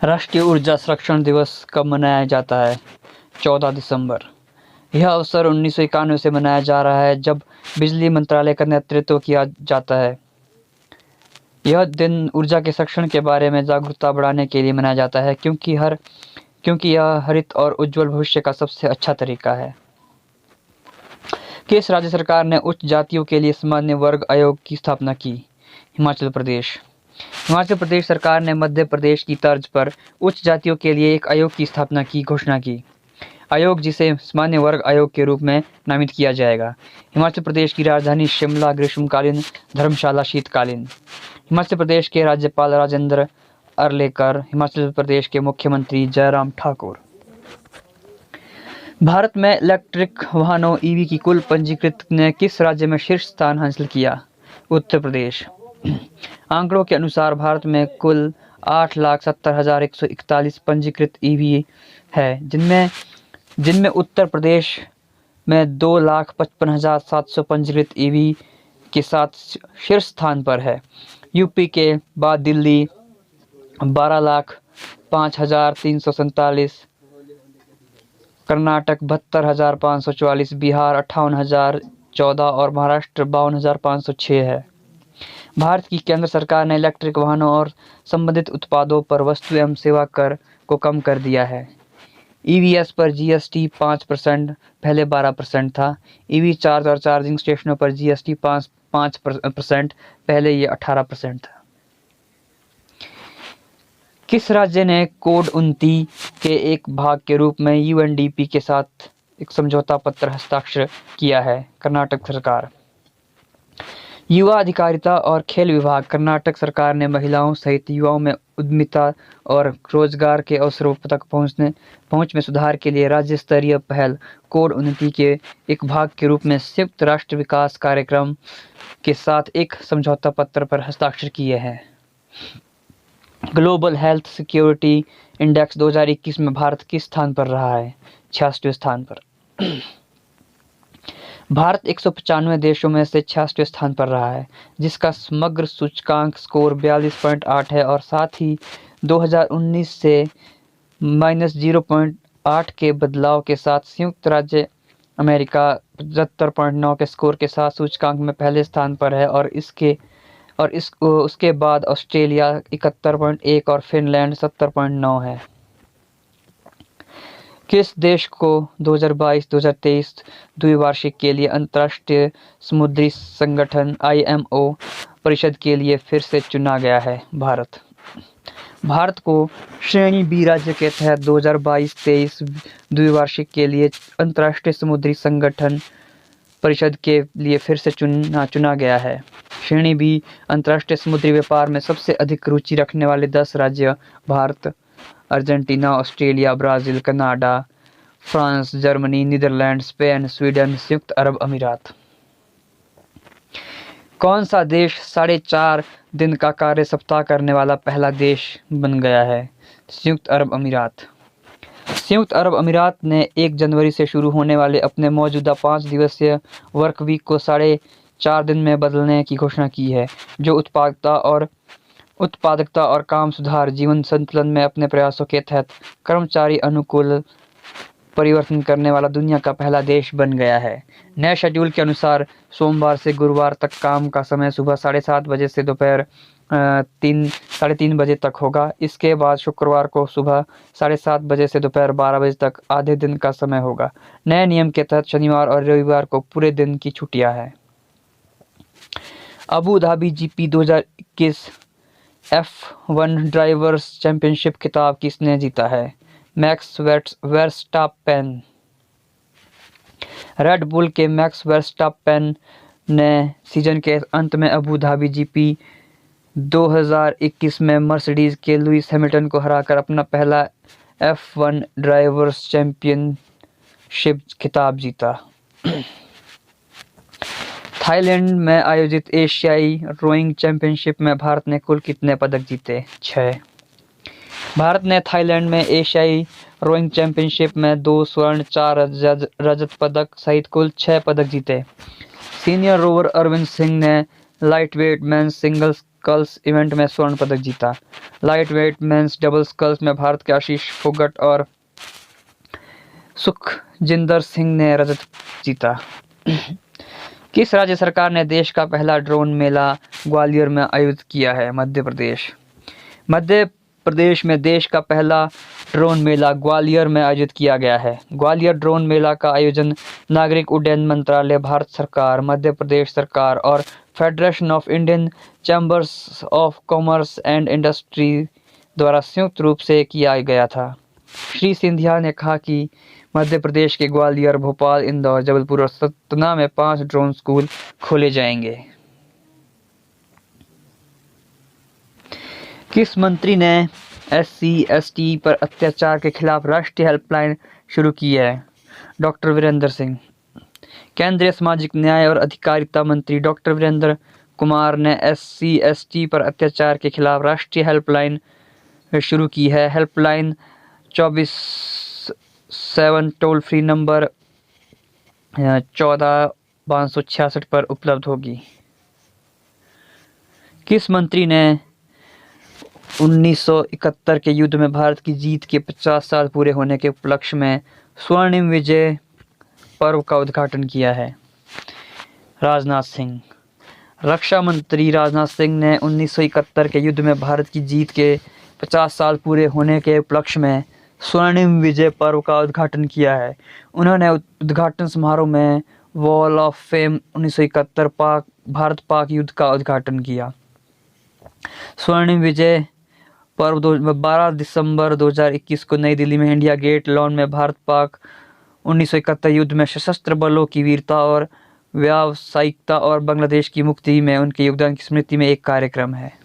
राष्ट्रीय ऊर्जा संरक्षण दिवस कब मनाया जाता है? 14 दिसंबर। यह अवसर 1991 से मनाया जा रहा है, जब बिजली मंत्रालय का नेतृत्व किया जाता है। यह दिन ऊर्जा के संरक्षण के बारे में जागरूकता बढ़ाने के लिए मनाया जाता है, क्योंकि यह हरित और उज्ज्वल भविष्य का सबसे अच्छा तरीका है। किस राज्य सरकार ने उच्च जातियों के लिए सामान्य वर्ग आयोग की स्थापना की? हिमाचल प्रदेश। हिमाचल प्रदेश सरकार ने मध्य प्रदेश की तर्ज पर उच्च जातियों के लिए एक आयोग की स्थापना की घोषणा की। आयोग, जिसे सामान्य वर्ग आयोग के रूप में नामित किया जाएगा। हिमाचल प्रदेश की राजधानी शिमला ग्रीष्मकालीन, धर्मशाला शीतकालीन। हिमाचल प्रदेश के राज्यपाल राजेंद्र अर्लेकर। हिमाचल प्रदेश के मुख्यमंत्री जयराम ठाकुर। भारत में इलेक्ट्रिक वाहनों (ईवी) की कुल पंजीकृत ने किस राज्य में शीर्ष स्थान हासिल किया? उत्तर प्रदेश। आंकड़ों के अनुसार भारत में कुल 8,70,141 पंजीकृत ईवी है, जिनमें उत्तर प्रदेश में 2,55,700 पंजीकृत ईवी के साथ शीर्ष स्थान पर है। यूपी के बाद दिल्ली 12,05,347, कर्नाटक 72,544, बिहार 58,014 और महाराष्ट्र 52,506 है। भारत की केंद्र सरकार ने इलेक्ट्रिक वाहनों और संबंधित उत्पादों पर वस्तु एवं सेवा कर को कम कर दिया है। ईवीएस पर जीएसटी 5%, पहले 12% था। ईवी चार्ज और चार्जिंग स्टेशनों पर जीएसटी 5%, पहले ये 18% था। किस राज्य ने कोड 29 के एक भाग के रूप में यूएनडीपी के साथ एक समझौता पत्र हस्ताक्षर किया है? कर्नाटक सरकार। युवा अधिकारिता और खेल विभाग। कर्नाटक सरकार ने महिलाओं सहित युवाओं में उद्यमिता और रोजगार के अवसरों तक पहुंच में सुधार के लिए राज्य स्तरीय पहल कोड 29 के एक भाग के रूप में संयुक्त राष्ट्र विकास कार्यक्रम के साथ एक समझौता पत्र पर हस्ताक्षर किए हैं। ग्लोबल हेल्थ सिक्योरिटी इंडेक्स 2021 में भारत किस स्थान पर रहा है? 66वें स्थान पर। भारत 195 देशों में से 66वें स्थान पर रहा है, जिसका समग्र सूचकांक स्कोर 42.8 है और साथ ही 2019 से -0.8 के बदलाव के साथ संयुक्त राज्य अमेरिका 75.9 के स्कोर के साथ सूचकांक में पहले स्थान पर है और उसके बाद ऑस्ट्रेलिया 71.1 और फिनलैंड 70.9 है। किस देश को 2022-2023 द्विवार्षिक के लिए अंतर्राष्ट्रीय समुद्री संगठन (IMO) परिषद के लिए फिर से चुना गया है? भारत। भारत को श्रेणी बी राज्य के तहत 2022-23 द्विवार्षिक के लिए अंतर्राष्ट्रीय समुद्री संगठन परिषद के लिए फिर से चुना गया है। श्रेणी बी अंतर्राष्ट्रीय समुद्री व्यापार में सबसे अधिक रुचि रखने वाले 10 राज्य Bharat, Argentina, Australia, Brazil, Canada, France, Germany, Netherlands, Spain, Sweden, संयुक्त अरब अमीरात। कौन सा देश 4.5 दिन का कार्य सप्ताह करने वाला पहला देश बन गया है? संयुक्त अरब अमीरात। संयुक्त अरब अमीरात ने 1 जनवरी से शुरू होने वाले अपने मौजूदा 5 दिवसीय वर्क वीक को 4.5 दिन में बदलने की घोषणा की है, जो उत्पादकता और काम सुधार जीवन संतुलन में अपने प्रयासों के तहत कर्मचारी अनुकूल परिवर्तन करने वाला दुनिया का पहला देश बन गया है। नए शेड्यूल के अनुसार सोमवार से गुरुवार तक काम का समय सुबह 7:30 बजे से दोपहर 3:30 बजे तक होगा। इसके बाद शुक्रवार को सुबह 7:30 बजे से दोपहर 12 बजे तक आधे दिन का समय होगा। नए नियम के तहत शनिवार और रविवार को पूरे दिन की छुट्टियां हैं। Abu Dhabi GP 2021 F1 drivers championship खिताब किसने जीता है? Max Verstappen. रेड बुल के मैक्स वर्स्टापेन ने सीजन के अंत में अबू धाबी GP 2021 में मर्सिडीज के लुइस हैमिल्टन को हराकर अपना पहला F1 ड्राइवर्स चैंपियनशिप खिताब जीता। थाईलैंड में आयोजित एशियाई रोइंग चैंपियनशिप में भारत ने कुल कितने पदक जीते? 6। भारत ने थाईलैंड में एशियाई रोइंग चैंपियनशिप में 2 स्वर्ण, 4 रजत पदक सहित कुल 6 पदक जीते। सीनियर रोवर अरविंद सिंह ने lightweight men's singles sculls event में स्वर्ण पदक जीता। Light weight men's double sculls में भारत के आशीष फोगट और सुखजिंदर सिंह ने रजत जीता। किस राज्य सरकार ने देश का पहला ड्रोन मेला ग्वालियर में आयोजित किया है? मध्य प्रदेश। मध्य प्रदेश में देश का पहला ड्रोन मेला ग्वालियर में आयोजित किया गया है। ग्वालियर ड्रोन मेला का आयोजन नागरिक उड्डयन मंत्रालय, भारत सरकार, मध्य प्रदेश सरकार और federation of Indian chambers of commerce and industry द्वारा संयुक्त रूप से किया गया था। श्री सिंधिया ने कहा कि मध्य प्रदेश के ग्वालियर, भोपाल, इंदौर, जबलपुर और सतना में 5 ड्रोन स्कूल खोले जाएंगे। किस मंत्री ने SC/ST पर अत्याचार के खिलाफ राष्ट्रीय हेल्पलाइन शुरू की है? डॉक्टर वीरेंद्र सिंह। केंद्रीय सामाजिक न्याय और अधिकारिता मंत्री डॉक्टर वीरेंद्र कुमार ने SC/ST पर अत्याचार के खिलाफ राष्ट्रीय हेल्पलाइन शुरू की है। हेल्पलाइन 24/7 टोल फ्री नंबर 14/566 पर उपलब्ध होगी। किस मंत्री ने 1971 के युद्ध में भारत की जीत के 50 साल पूरे होने के उपलक्ष्य में स्वर्णिम विजय पर्व का उद्घाटन किया है? राजनाथ सिंह। रक्षा मंत्री राजनाथ सिंह ने 1971 के युद्ध में भारत की जीत के 50 साल पूरे होने के उपलक्ष्य में स्वर्णिम विजय पर्व का उद्घाटन किया है। उन्होंने उद्घाटन समारोह में wall of fame 1971 Bharat Pak युद्ध का उद्घाटन किया। स्वर्णिम विजय पर्व 12 दिसंबर 2021 को नई दिल्ली में इंडिया गेट लॉन में भारत पाक 1971 युद्ध में सशस्त्र बलों की वीरता और व्यावसायिकता और बांग्लादेश की मुक्ति में उनके योगदान की स्मृति में एक कार्यक्रम है।